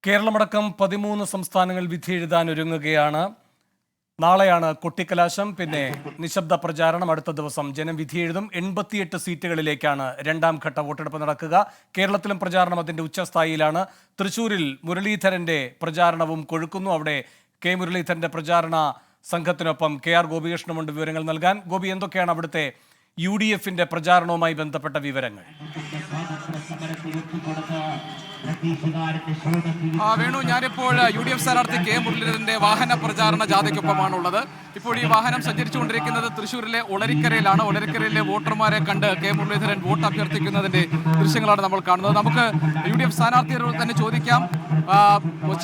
കേരളമടക്കം 13 സംസ്ഥാനങ്ങൾ വിധിയെഴുതാൻ ഒരുങ്ങുകയാണ്. നാളെയാണ് കൊട്ടിക്കലാശം, പിന്നെ നിശബ്ദ പ്രചാരണം. അടുത്ത ദിവസം ജനം വിധിയെഴുതും. 88 സീറ്റുകളിലേക്കാണ് രണ്ടാം ഘട്ട വോട്ടെടുപ്പ് നടക്കുക. കേരളത്തിലും പ്രചാരണം അതിന്റെ ഉച്ചസ്ഥായിയിലാണ്. തൃശൂരിൽ മുരളീധരന്റെ പ്രചാരണവും കൊഴുക്കുന്നു. അവിടെ കെ മുരളീധരന്റെ പ്രചാരണ സംഘത്തിനൊപ്പം KR ഗോപികൃഷ്ണനുണ്ട് വിവരങ്ങൾ നൽകാൻ. ഗോപി, എന്തൊക്കെയാണ് അവിടുത്തെ UDFന്റെ പ്രചാരണവുമായി ബന്ധപ്പെട്ട വിവരങ്ങൾ? വേണു, ഞാനിപ്പോൾ UDF സ്ഥാനാർത്ഥി കെ മുരളീധരന്റെ വാഹന പ്രചാരണ ജാഥയ്ക്കൊപ്പമാണുള്ളത്. ഇപ്പോൾ ഈ വാഹനം സഞ്ചരിച്ചുകൊണ്ടിരിക്കുന്നത് തൃശ്ശൂരിലെ ഒളരിക്കരയിലാണ്. ഒളരിക്കരയിലെ വോട്ടർമാരെ കണ്ട് കെ മുരളീധരൻ വോട്ട് അഭ്യർത്ഥിക്കുന്നതിന്റെ ദൃശ്യങ്ങളാണ് നമ്മൾ കാണുന്നത്. നമുക്ക് UDF സ്ഥാനാർത്ഥിയോട് തന്നെ ചോദിക്കാം.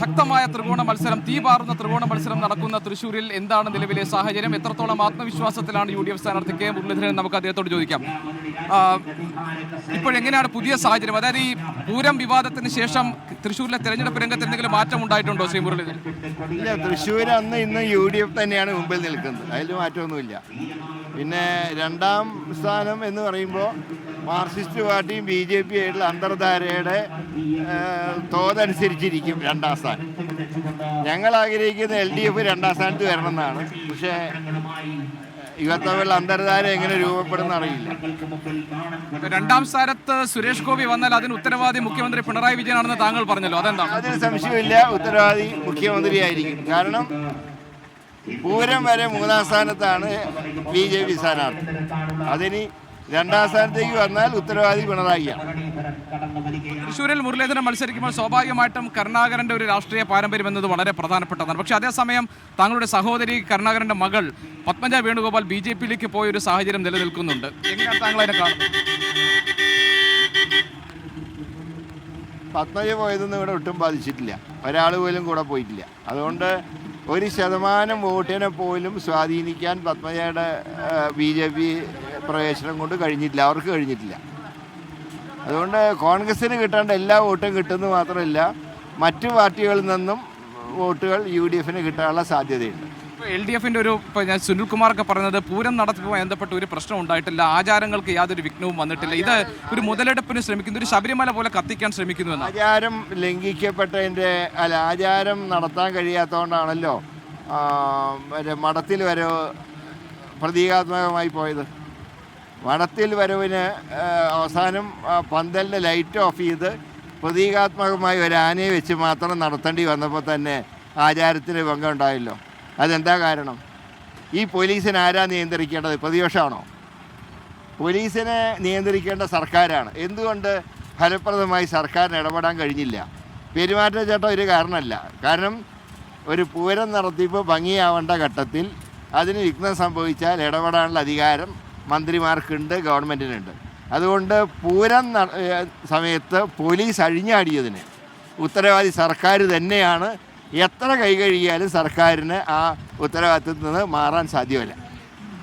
ശക്തമായ ത്രികോണ മത്സരം, തീപാറുന്ന ത്രികോണ മത്സരം നടക്കുന്ന തൃശ്ശൂരിൽ എന്താണ് നിലവിലെ സാഹചര്യം? എത്രത്തോളം ആത്മവിശ്വാസത്തിലാണ് UDF സ്ഥാനാർത്ഥി കെ മുരളീധരൻ? നമുക്ക് അദ്ദേഹത്തോട് ചോദിക്കാം. ഇപ്പോഴെങ്ങനെയാണ് പുതിയ സാഹചര്യം? അതായത് ഈ പൂരം വിവാദത്തിന് ശേഷം തൃശ്ശൂരിലെ തെരഞ്ഞെടുപ്പ് രംഗത്ത് എന്തെങ്കിലും മാറ്റം ഉണ്ടായിട്ടുണ്ടോ ശ്രീ മുരളീധരൻ? ഇല്ല, തൃശ്ശൂർ അന്ന് ഇന്ന് UDF തന്നെയാണ് മുമ്പിൽ നിൽക്കുന്നത്. അതിൽ മാറ്റമൊന്നുമില്ല. പിന്നെ രണ്ടാം സ്ഥാനം എന്ന് പറയുമ്പോൾ മാർക്സിസ്റ്റ് പാർട്ടിയും BJP ആയിട്ടുള്ള അന്തർധാരയുടെ തോതനുസരിച്ചിരിക്കും രണ്ടാം സ്ഥാനം. ഞങ്ങൾ ആഗ്രഹിക്കുന്ന LDF രണ്ടാം സ്ഥാനത്ത് വരണമെന്നാണ്. പക്ഷേ യുവത്വമുള്ള അന്തർധാര എങ്ങനെ രൂപപ്പെടുന്ന അറിയില്ല. രണ്ടാം സ്ഥാനത്ത് സുരേഷ് ഗോപി വന്നാൽ അതിന് ഉത്തരവാദി മുഖ്യമന്ത്രി പിണറായി വിജയനാണെന്ന് താങ്കൾ പറഞ്ഞല്ലോ, അതെന്താ? അതിന് സംശയമില്ല, ഉത്തരവാദി മുഖ്യമന്ത്രിയായിരിക്കും. കാരണം പൂരം വരെ മൂന്നാം സ്ഥാനത്താണ് BJP സ്ഥാനാർത്ഥി. അതിന് രണ്ടാം സ്ഥാനത്തേക്ക് വന്നാൽ ഉത്തരവാദി പിണറായിയാണ്. തൃശ്ശൂരിൽ മുരളീധരൻ മത്സരിക്കുമ്പോൾ സ്വാഭാവികമായിട്ടും കരുണാകരന്റെ ഒരു രാഷ്ട്രീയ പാരമ്പര്യം എന്നത് വളരെ പ്രധാനപ്പെട്ടതാണ്. പക്ഷേ അതേസമയം താങ്കളുടെ സഹോദരി കരുണാകരന്റെ മകൾ പത്മജ വേണുഗോപാൽ BJPയിലേക്ക് പോയ ഒരു സാഹചര്യം നിലനിൽക്കുന്നുണ്ട്. എങ്ങനെയാണ് താങ്കൾ അതിനെ കാണുന്നത്? പത്മജ പോയതൊന്നും ഇവിടെ ഒട്ടും ബാധിച്ചിട്ടില്ല. ഒരാൾ പോലും കൂടെ പോയിട്ടില്ല. അതുകൊണ്ട് 1% വോട്ടിനെ പോലും സ്വാധീനിക്കാൻ പത്മജയുടെ BJP പ്രവേശനം കൊണ്ട് കഴിഞ്ഞിട്ടില്ല, അവർക്ക് കഴിഞ്ഞിട്ടില്ല. അതുകൊണ്ട് കോൺഗ്രസിന് കിട്ടേണ്ട എല്ലാ വോട്ടും കിട്ടുന്നത് മാത്രമല്ല, മറ്റു പാർട്ടികളിൽ നിന്നും വോട്ടുകൾ UDFന് കിട്ടാനുള്ള സാധ്യതയുണ്ട്. LDFന്റെ ഒരു ഞാൻ സുനിൽകുമാറൊക്കെ പറയുന്നത് പൂരം നടത്തിപ്പുമായി ബന്ധപ്പെട്ട് ഒരു പ്രശ്നം ഉണ്ടായിട്ടില്ല, ആചാരങ്ങൾക്ക് യാതൊരു വിഘ്നവും വന്നിട്ടില്ല, ഇത് ഒരു മുതലെടുപ്പിന് ശ്രമിക്കുന്നു, ഒരു ശബരിമല പോലെ കത്തിക്കാൻ ശ്രമിക്കുന്നു എന്ന്. ആചാരം ലംഘിക്കപ്പെട്ടതിൻ്റെ ആചാരം നടത്താൻ കഴിയാത്തതുകൊണ്ടാണല്ലോ മഠത്തിൽ വരവ് പ്രതീകാത്മകമായി പോയത്. മഠത്തിൽ വരവിന് അവസാനം പന്തലിൻ്റെ ലൈറ്റ് ഓഫ് ചെയ്ത് പ്രതീകാത്മകമായി ഒരു ആനയെ വെച്ച് മാത്രം നടത്തേണ്ടി വന്നപ്പോൾ തന്നെ ആചാരത്തിന് ഭംഗം ഉണ്ടായല്ലോ. അതെന്താ കാരണം? ഈ പോലീസിനെ ആരാ നിയന്ത്രിക്കേണ്ടത്? പ്രതിപക്ഷമാണോ? പോലീസിനെ നിയന്ത്രിക്കേണ്ട സർക്കാരാണ്. എന്തുകൊണ്ട് ഫലപ്രദമായി സർക്കാരിന് ഇടപെടാൻ കഴിഞ്ഞില്ല? പെരുമാറ്റച്ചട്ടം ഒരു കാരണമല്ല. കാരണം ഒരു പൂരം നടത്തിപ്പ് ഭംഗിയാവേണ്ട ഘട്ടത്തിൽ അതിന് വിഘ്നം സംഭവിച്ചാൽ ഇടപെടാനുള്ള അധികാരം മന്ത്രിമാർക്കുണ്ട്, ഗവൺമെൻറ്റിനുണ്ട്. അതുകൊണ്ട് പൂരം സമയത്ത് പോലീസ് അഴിഞ്ഞാടിയതിന് ഉത്തരവാദി സർക്കാർ തന്നെയാണ്. എത്ര കൈകഴുകിയാലും സർക്കാരിന് ആ ഉത്തരവാദിത്തത്തിൽ നിന്ന് മാറാൻ സാധ്യമല്ല.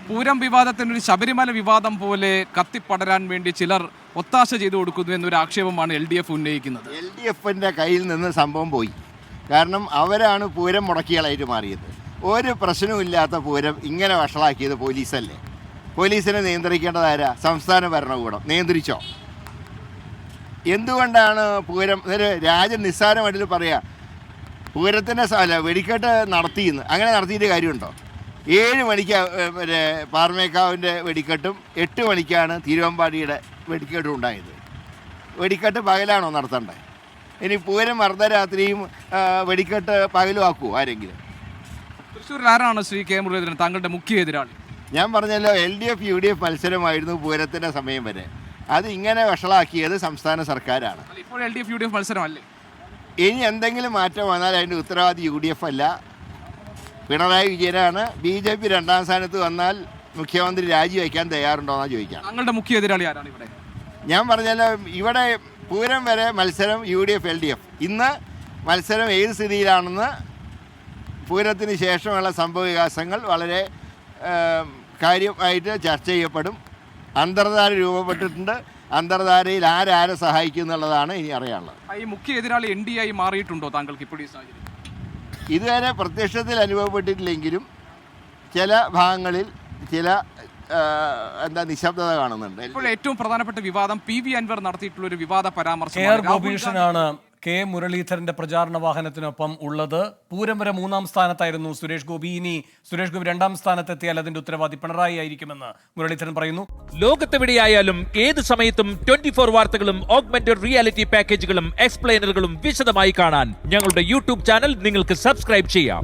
പൂരം വിവാദത്തിനൊരു ശബരിമല വിവാദം പോലെ കത്തിപ്പടരാൻ വേണ്ടി ചിലർ ഒത്താശ ചെയ്തു കൊടുക്കുന്നു എന്നൊരു ആക്ഷേപമാണ് LDF ഉന്നയിക്കുന്നത്. LDFന്റെ കയ്യിൽ നിന്ന് സംഭവം പോയി. കാരണം അവരാണ് പൂരം മുടക്കികളായിട്ട് മാറിയത്. ഒരു പ്രശ്നവുമില്ലാത്ത പൂരം ഇങ്ങനെ വഷളാക്കിയത് പോലീസല്ലേ. പോലീസിനെ നിയന്ത്രിക്കേണ്ടതാരാ? സംസ്ഥാന ഭരണകൂടം. നിയന്ത്രിച്ചോ? എന്തുകൊണ്ടാണ് പൂരം ഒരു രാജ്യം നിസ്സാരമായിട്ട് പറയാം പൂരത്തിൻ്റെ വെടിക്കെട്ട് നടത്തിയെന്ന്? അങ്ങനെ നടത്തിയിട്ട് കാര്യമുണ്ടോ? 7 മണിക്ക് പാർമേക്കാവിൻ്റെ വെടിക്കെട്ടും 8 മണിക്കാണ് തിരുവമ്പാടിയുടെ വെടിക്കെട്ടും ഉണ്ടായത്. വെടിക്കെട്ട് പകലാണോ നടത്തേണ്ടത്? ഇനി പൂരം അർദ്ധരാത്രിയും വെടിക്കെട്ട് പകലും ആക്കുമോ ആരെങ്കിലും? തൃശ്ശൂരിൽ ആരാണ് ശ്രീ കെ മുരളീധരൻ താങ്കളുടെ മുഖ്യ എതിരാളി? ഞാൻ പറഞ്ഞല്ലോ, LDF UDF മത്സരമായിരുന്നു പൂരത്തിൻ്റെ സമയം വരെ. അത് ഇങ്ങനെ വഷളാക്കിയത് സംസ്ഥാന സർക്കാരാണ്. ഇപ്പോൾ LDF UDF മത്സരമല്ലേ? ഇനി എന്തെങ്കിലും മാറ്റം വന്നാൽ അതിൻ്റെ ഉത്തരവാദി UDF അല്ല, പിണറായി വിജയനാണ്. BJP രണ്ടാം സ്ഥാനത്ത് വന്നാൽ മുഖ്യമന്ത്രി രാജിവെക്കാൻ തയ്യാറുണ്ടോയെന്നാണ് ചോദിക്കാം. താങ്കളുടെ മുഖ്യ എതിരാളി ആരാണ് ഇവിടെ? ഞാൻ പറഞ്ഞല്ലോ, ഇവിടെ പൂരം വരെ മത്സരം UDF LDF. ഇന്ന് മത്സരം ഏത് സ്ഥിതിയിലാണെന്ന് പൂരത്തിന് ശേഷമുള്ള സംഭവവികാസങ്ങൾ വളരെ കാര്യമായിട്ട് ചർച്ച ചെയ്യപ്പെടും. അന്തർധാര രൂപപ്പെട്ടിട്ടുണ്ട്. അന്തർധാരയിൽ ആരാരെ സഹായിക്കും എന്നുള്ളതാണ് ഇനി അറിയാനുള്ളത്. ഈ മുഖ്യ എതിരാളി NDA ആയി മാറിയിട്ടുണ്ടോ താങ്കൾക്ക് ഇപ്പോൾ ഈ സാഹചര്യം? ഇതുവരെ പ്രത്യക്ഷത്തിൽ അനുഭവപ്പെട്ടിട്ടില്ലെങ്കിലും ചില ഭാഗങ്ങളിൽ ചില നിശബ്ദത കാണുന്നുണ്ട്. ഇപ്പോൾ ഏറ്റവും പ്രധാനപ്പെട്ട വിവാദം PV അൻവർ നടത്തിയിട്ടുള്ള ഒരു വിവാദ പരാമർശം. KR ഗോപികൃഷ്ണനാണ് കെ മുരളീധരന്റെ പ്രചാരണ വാഹനത്തിനൊപ്പം ഉള്ളത്. പൂരം വരെ 3-ാം സ്ഥാനത്തായിരുന്നു സുരേഷ് ഗോപി. ഇനി സുരേഷ് ഗോപി 2-ാം സ്ഥാനത്തെത്തിയാൽ അതിന്റെ ഉത്തരവാദി പിണറായി ആയിരിക്കുമെന്ന് മുരളീധരൻ പറയുന്നു. ലോകത്തെവിടെയായാലും ഏത് സമയത്തും 24 വാർത്തകളും ഓഗ്മെന്റഡ് റിയാലിറ്റി പാക്കേജുകളും എക്സ്പ്ലെയിനറുകളും വിശദമായി കാണാൻ ഞങ്ങളുടെ യൂട്യൂബ് ചാനൽ നിങ്ങൾക്ക് സബ്സ്ക്രൈബ് ചെയ്യാം.